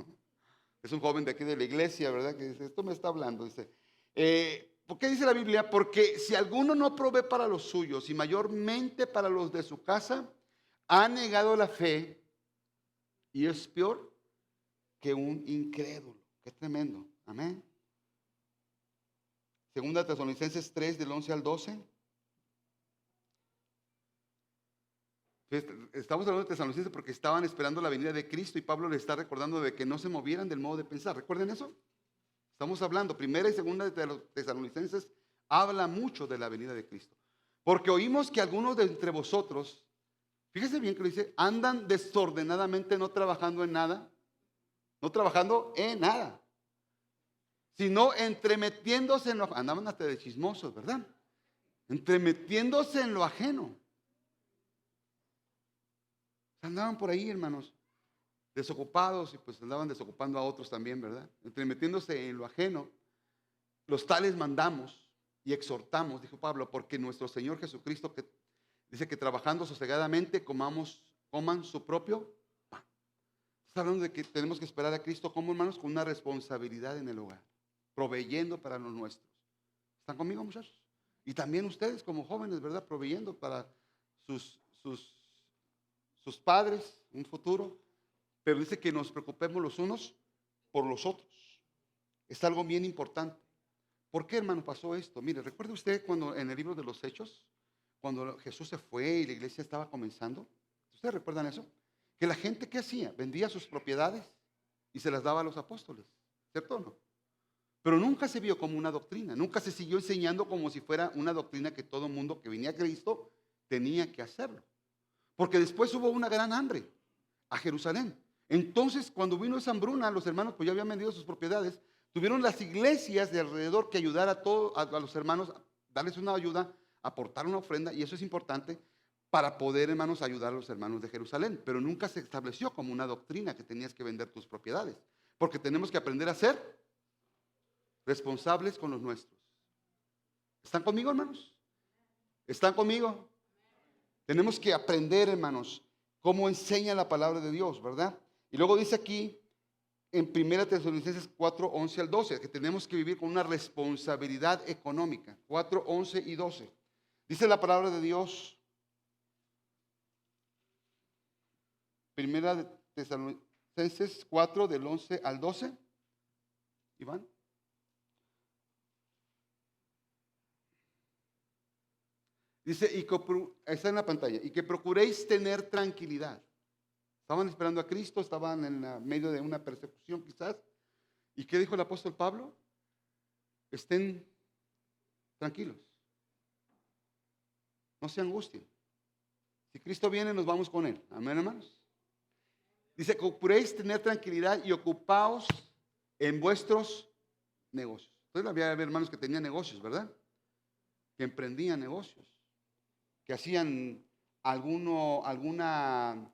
Es un joven de aquí de la iglesia, ¿verdad? Que dice: esto me está hablando. Dice, ¿por qué dice la Biblia? Porque si alguno no provee para los suyos y mayormente para los de su casa, ha negado la fe y es peor que un incrédulo. Qué tremendo. Amén. Segunda Tesalonicenses 3, del 11 al 12. Estamos hablando de Tesalonicenses porque estaban esperando la venida de Cristo y Pablo les está recordando de que no se movieran del modo de pensar. ¿Recuerden eso? Estamos hablando, primera y segunda de los Tesalonicenses habla mucho de la venida de Cristo. Porque oímos que algunos de entre vosotros, fíjese bien que lo dice, andan desordenadamente, no trabajando en nada, sino entremetiéndose en lo, andaban hasta de chismosos, ¿verdad? Entremetiéndose en lo ajeno. Andaban por ahí, hermanos, desocupados, y pues andaban desocupando a otros también, ¿verdad? Entremetiéndose en lo ajeno. Los tales mandamos, y exhortamos, dijo Pablo, porque nuestro Señor Jesucristo que dice que trabajando sosegadamente coman su propio pan. Está hablando de que tenemos que esperar a Cristo como hermanos con una responsabilidad en el hogar, proveyendo para los nuestros. ¿Están conmigo, muchachos? Y también ustedes como jóvenes, ¿verdad? Proveyendo para sus padres un futuro. Pero dice que nos preocupemos los unos por los otros. Es algo bien importante. ¿Por qué, hermano, pasó esto? Mire, ¿recuerda usted cuando en el libro de los Hechos, cuando Jesús se fue y la iglesia estaba comenzando? ¿Ustedes recuerdan eso? Que la gente, ¿qué hacía? Vendía sus propiedades y se las daba a los apóstoles, ¿cierto o no? Pero nunca se vio como una doctrina, nunca se siguió enseñando como si fuera una doctrina que todo mundo que venía a Cristo tenía que hacerlo. Porque después hubo una gran hambre a Jerusalén. Entonces, cuando vino esa hambruna, los hermanos pues ya habían vendido sus propiedades, tuvieron las iglesias de alrededor que ayudar a los hermanos, darles una ayuda, aportar una ofrenda, y eso es importante para poder, hermanos, ayudar a los hermanos de Jerusalén. Pero nunca se estableció como una doctrina que tenías que vender tus propiedades, porque tenemos que aprender a ser responsables con los nuestros. ¿Están conmigo, hermanos? ¿Están conmigo? Tenemos que aprender, hermanos, cómo enseña la palabra de Dios, ¿verdad? Y luego dice aquí en 1 Tesalonicenses 4, 11 al 12, que tenemos que vivir con una responsabilidad económica. 4, 11 y 12. Dice la palabra de Dios, 1 Tesalonicenses 4, del 11 al 12. Iván. Dice, está en la pantalla, y que procuréis tener tranquilidad. Estaban esperando a Cristo, estaban en medio de una persecución quizás. ¿Y qué dijo el apóstol Pablo? Estén tranquilos. No se angustien. Si Cristo viene, nos vamos con Él. Amén, hermanos. Dice, procuréis tener tranquilidad y ocupaos en vuestros negocios. Entonces había hermanos que tenían negocios, ¿verdad? Que emprendían negocios, que hacían alguna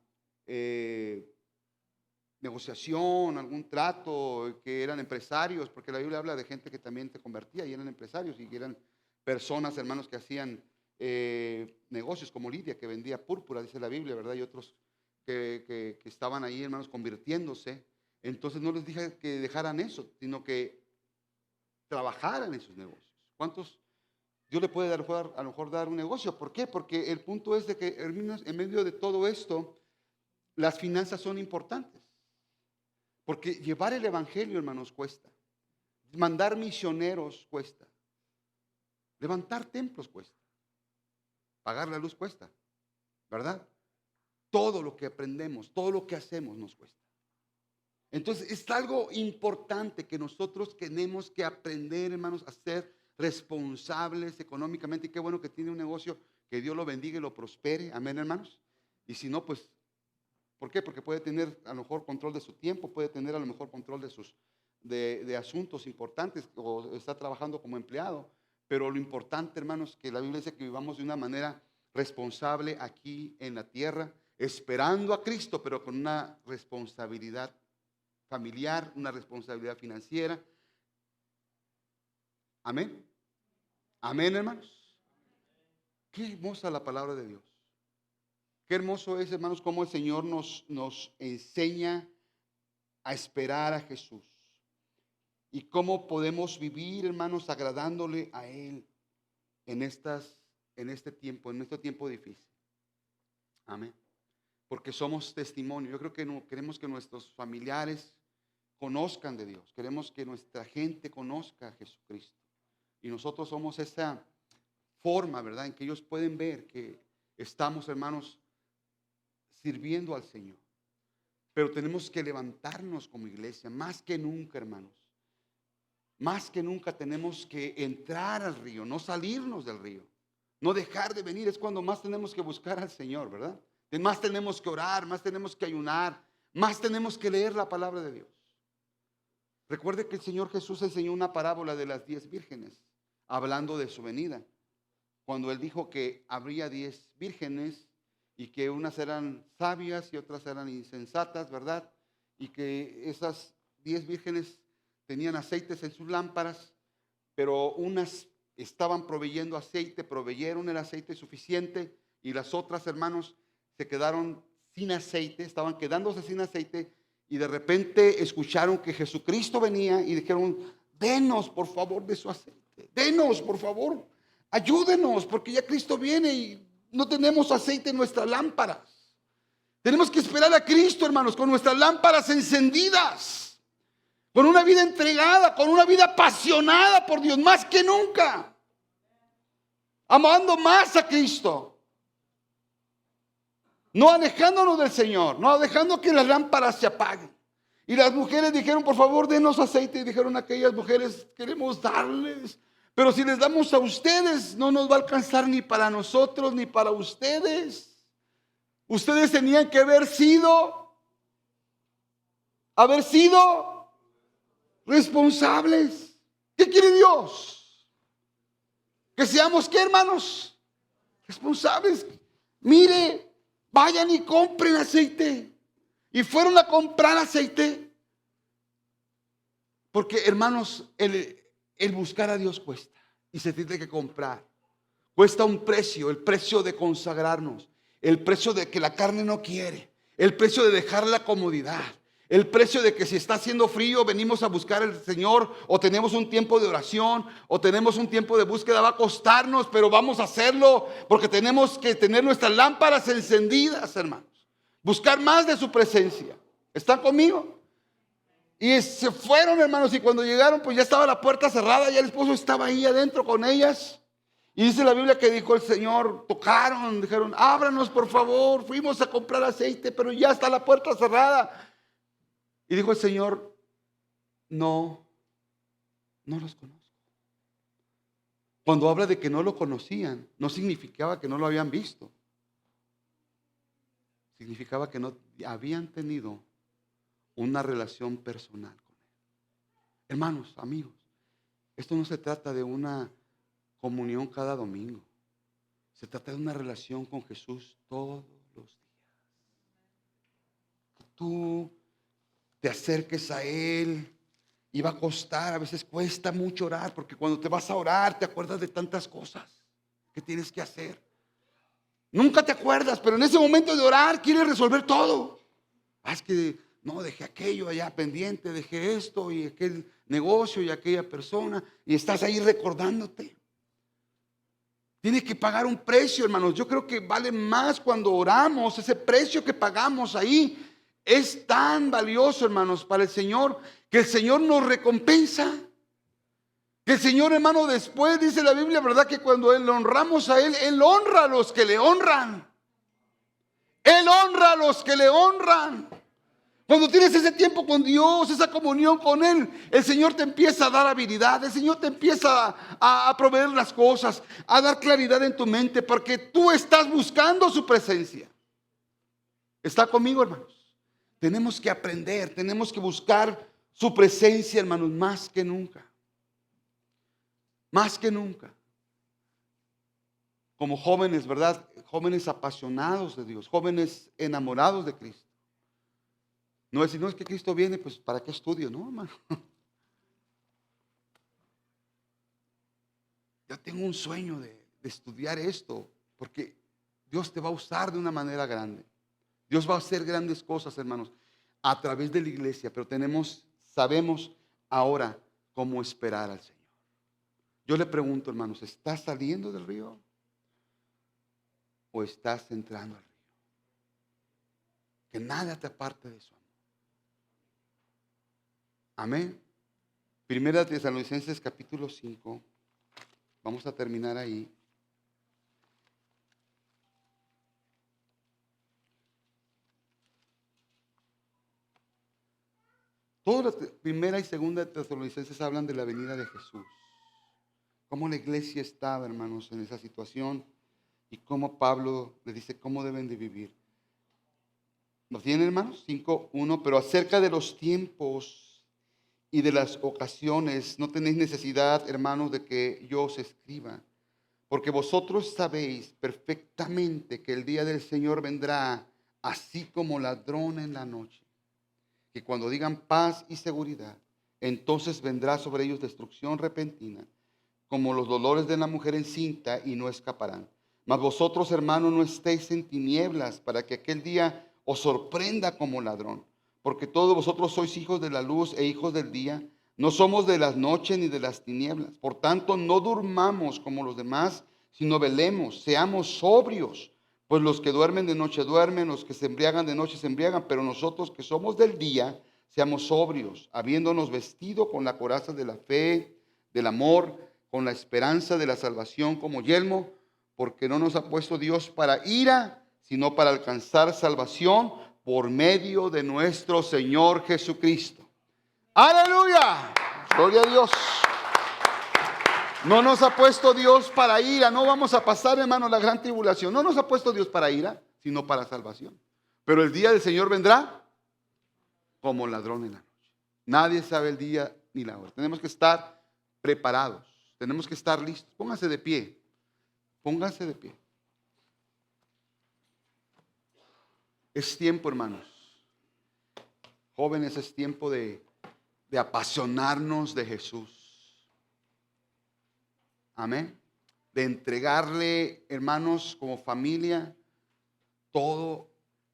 negociación, algún trato, que eran empresarios, porque la Biblia habla de gente que también se convertía y eran empresarios y que eran personas, hermanos, que hacían negocios, como Lidia, que vendía púrpura, dice la Biblia, ¿verdad? Y otros que estaban ahí, hermanos, convirtiéndose. Entonces no les dije que dejaran eso, sino que trabajaran en sus negocios. ¿Cuántos Dios le puede dar, a lo mejor dar un negocio? ¿Por qué? Porque el punto es de que en medio de todo esto, las finanzas son importantes. Porque llevar el evangelio, hermanos, cuesta. Mandar misioneros cuesta. Levantar templos cuesta. Pagar la luz cuesta. ¿Verdad? Todo lo que aprendemos, todo lo que hacemos nos cuesta. Entonces es algo importante que nosotros tenemos que aprender, hermanos, a ser responsables económicamente. Y qué bueno que tiene un negocio, que Dios lo bendiga y lo prospere. Amén, hermanos. Y si no, pues, ¿por qué? Porque puede tener a lo mejor control de su tiempo, puede tener a lo mejor control de asuntos importantes, o está trabajando como empleado. Pero lo importante, hermanos, que la Biblia dice que vivamos de una manera responsable aquí en la tierra, esperando a Cristo, pero con una responsabilidad familiar, una responsabilidad financiera. Amén. Amén, hermanos. Qué hermosa la palabra de Dios. Qué hermoso es, hermanos, cómo el Señor nos enseña a esperar a Jesús. Y cómo podemos vivir, hermanos, agradándole a Él en este tiempo difícil. Amén. Porque somos testimonio. Yo creo que no, queremos que nuestros familiares conozcan de Dios. Queremos que nuestra gente conozca a Jesucristo. Y nosotros somos esa forma, ¿verdad?, en que ellos pueden ver que estamos, hermanos, sirviendo al Señor. Pero tenemos que levantarnos como iglesia, más que nunca, hermanos. Más que nunca tenemos que entrar al río, no salirnos del río. No dejar de venir, es cuando más tenemos que buscar al Señor, ¿verdad? Más tenemos que orar, más tenemos que ayunar, más tenemos que leer la palabra de Dios. Recuerde que el Señor Jesús enseñó una parábola de las 10 vírgenes, hablando de su venida. Cuando Él dijo que habría 10 vírgenes y que unas eran sabias y otras eran insensatas, ¿verdad? Y que esas 10 vírgenes tenían aceites en sus lámparas, pero unas estaban proveyendo aceite, proveyeron el aceite suficiente y las otras, hermanos, se quedaron sin aceite, estaban quedándose sin aceite y de repente escucharon que Jesucristo venía y dijeron, denos por favor de su aceite, denos por favor, ayúdenos porque ya Cristo viene y no tenemos aceite en nuestras lámparas. Tenemos que esperar a Cristo, hermanos, con nuestras lámparas encendidas, con una vida entregada, con una vida apasionada por Dios, más que nunca, amando más a Cristo, no alejándonos del Señor, no dejando que las lámparas se apaguen. Y las mujeres dijeron, por favor, denos aceite. Y dijeron aquellas mujeres, queremos darles, pero si les damos a ustedes, no nos va a alcanzar ni para nosotros ni para ustedes. Ustedes tenían que haber sido responsables. ¿Qué quiere Dios? Que seamos, ¿qué, hermanos? Responsables. Mire, vayan y compren aceite. Y fueron a comprar aceite. Porque, hermanos, el buscar a Dios cuesta. Y se tiene que comprar. Cuesta un precio, el precio de consagrarnos. El precio de que la carne no quiere. El precio de dejar la comodidad. El precio de que si está haciendo frío venimos a buscar al Señor, o tenemos un tiempo de oración, o tenemos un tiempo de búsqueda, va a costarnos, pero vamos a hacerlo porque tenemos que tener nuestras lámparas encendidas, hermanos. Buscar más de su presencia. ¿Están conmigo? Y se fueron, hermanos, y cuando llegaron pues ya estaba la puerta cerrada, ya el esposo estaba ahí adentro con ellas. Y dice la Biblia que dijo el Señor, tocaron, dijeron, ábranos por favor, fuimos a comprar aceite, pero ya está la puerta cerrada. Y dijo el Señor, no los conozco. Cuando habla de que no lo conocían, no significaba que no lo habían visto. Significaba que no habían tenido una relación personal con Él. Hermanos, amigos, esto no se trata de una comunión cada domingo. Se trata de una relación con Jesús todos los días. Que tú te acerques a Él y va a costar, a veces cuesta mucho orar, porque cuando te vas a orar te acuerdas de tantas cosas que tienes que hacer. Nunca te acuerdas, pero en ese momento de orar quieres resolver todo. Es que no, dejé aquello allá pendiente, dejé esto y aquel negocio y aquella persona, y estás ahí recordándote. Tiene que pagar un precio, hermanos. Yo creo que vale más cuando oramos. Ese precio que pagamos ahí es tan valioso, hermanos, para el Señor, que el Señor nos recompensa. Que el Señor, hermano, después dice la Biblia, ¿verdad? Que cuando le honramos a Él, Él honra a los que le honran. Él honra a los que le honran. Cuando tienes ese tiempo con Dios, esa comunión con Él, el Señor te empieza a dar habilidad, el Señor te empieza a proveer las cosas, a dar claridad en tu mente, porque tú estás buscando su presencia. ¿Está conmigo, hermanos? Tenemos que aprender, tenemos que buscar su presencia, hermanos, más que nunca. Más que nunca. Como jóvenes, ¿verdad? Jóvenes apasionados de Dios, jóvenes enamorados de Cristo. No decir, no, es que Cristo viene, pues ¿para qué estudio? No, hermano. Yo tengo un sueño de estudiar esto, porque Dios te va a usar de una manera grande. Dios va a hacer grandes cosas, hermanos, a través de la iglesia, pero sabemos ahora cómo esperar al Señor. Yo le pregunto, hermanos, ¿estás saliendo del río o estás entrando al río? Que nada te aparte de su amor. Amén. Primera Tesalonicenses capítulo 5. Vamos a terminar ahí. Todas las primera y segunda Tesalonicenses hablan de la venida de Jesús. Cómo la iglesia estaba, hermanos, en esa situación y cómo Pablo le dice cómo deben de vivir. ¿Lo tienen, hermanos? 5:1. Pero acerca de los tiempos y de las ocasiones, no tenéis necesidad, hermanos, de que yo os escriba, porque vosotros sabéis perfectamente que el día del Señor vendrá así como ladrón en la noche. Que cuando digan paz y seguridad, entonces vendrá sobre ellos destrucción repentina, como los dolores de la mujer encinta y no escaparán. Mas vosotros, hermanos, no estéis en tinieblas para que aquel día os sorprenda como ladrón. Porque todos vosotros sois hijos de la luz e hijos del día. No somos de las noches ni de las tinieblas. Por tanto, no durmamos como los demás, sino velemos, seamos sobrios. Pues los que duermen de noche duermen, los que se embriagan de noche se embriagan. Pero nosotros que somos del día, seamos sobrios, habiéndonos vestido con la coraza de la fe, del amor, con la esperanza de la salvación como yelmo, porque no nos ha puesto Dios para ira, sino para alcanzar salvación por medio de nuestro Señor Jesucristo. ¡Aleluya! ¡Gloria a Dios! No nos ha puesto Dios para ira. No vamos a pasar, hermanos, la gran tribulación. No nos ha puesto Dios para ira, sino para salvación. Pero el día del Señor vendrá como ladrón en la noche. Nadie sabe el día ni la hora. Tenemos que estar preparados. Tenemos que estar listos. Pónganse de pie. Pónganse de pie. Es tiempo, hermanos. Jóvenes, es tiempo de apasionarnos de Jesús. Amén. De entregarle, hermanos, como familia, todo,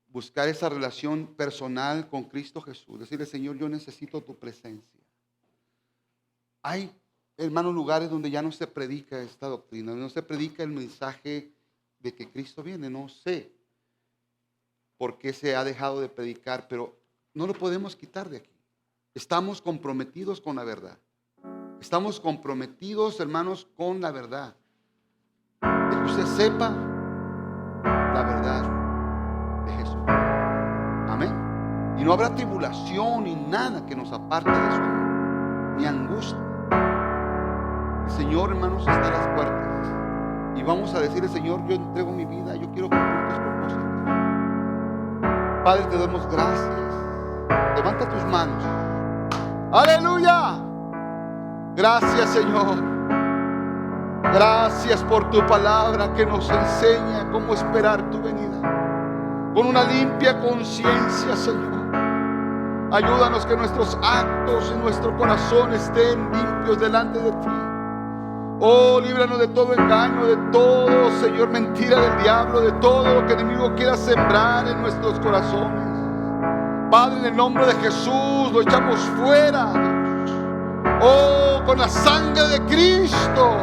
buscar esa relación personal con Cristo Jesús. Decirle, Señor, yo necesito tu presencia. Hay, hermanos, lugares donde ya no se predica esta doctrina, no se predica el mensaje de que Cristo viene. No sé por qué se ha dejado de predicar, pero no lo podemos quitar de aquí. Estamos comprometidos con la verdad. Estamos comprometidos, hermanos, con la verdad. De que usted sepa la verdad de Jesús. Amén. Y no habrá tribulación ni nada que nos aparte de su amor, ni angustia. El Señor, hermanos, está a las puertas. Y vamos a decirle, Señor, yo entrego mi vida, yo quiero cumplir tus propósitos. Padre, te damos gracias. Levanta tus manos. ¡Aleluya! Gracias, Señor. Gracias por tu palabra que nos enseña cómo esperar tu venida. Con una limpia conciencia, Señor. Ayúdanos que nuestros actos y nuestro corazón estén limpios delante de ti. Oh, líbranos de todo engaño, de todo, Señor, mentira del diablo, de todo lo que el enemigo quiera sembrar en nuestros corazones. Padre, en el nombre de Jesús, lo echamos fuera, Dios. Oh, con la sangre de Cristo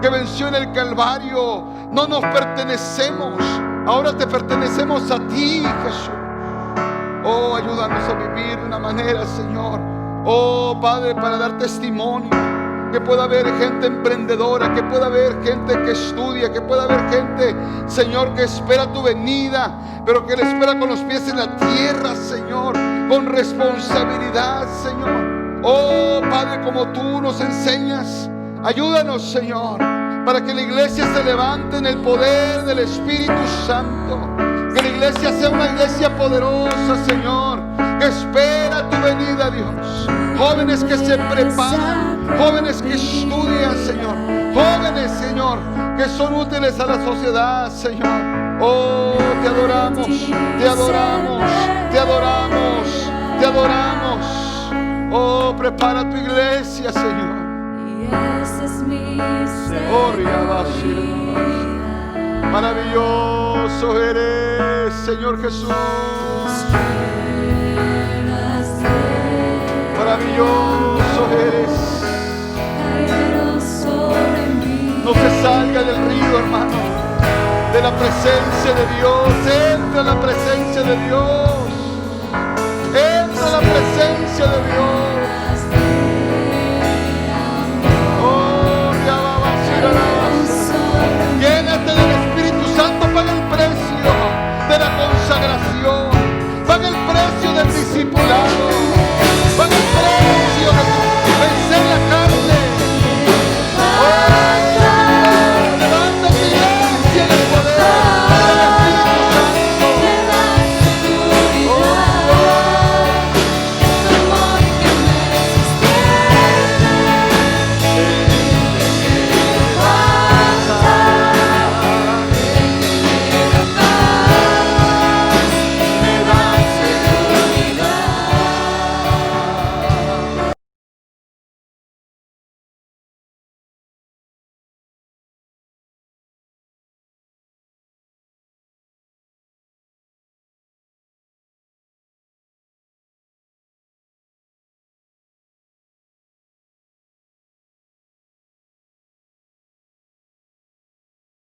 que venció en el Calvario, no nos pertenecemos, ahora te pertenecemos a ti, Jesús. Oh, ayúdanos a vivir de una manera, Señor. Oh, Padre, para dar testimonio. Que pueda haber gente emprendedora, que pueda haber gente que estudia, que pueda haber gente, Señor, que espera tu venida, pero que le espera con los pies en la tierra, Señor, con responsabilidad, Señor. Oh, Padre, como tú nos enseñas, ayúdanos, Señor, para que la iglesia se levante en el poder del Espíritu Santo. Que la iglesia sea una iglesia poderosa, Señor, que espera tu venida, Dios. Jóvenes que se preparan, jóvenes que estudian, Señor. Jóvenes, Señor, que son útiles a la sociedad, Señor. Oh, te adoramos, te adoramos, te adoramos, te adoramos. Oh, prepara tu iglesia, Señor. Oh, maravilloso eres, Señor Jesús. Maravilloso eres. No se salga del río, hermano, de la presencia de Dios. Entra en la presencia de Dios. Entra en la presencia de Dios.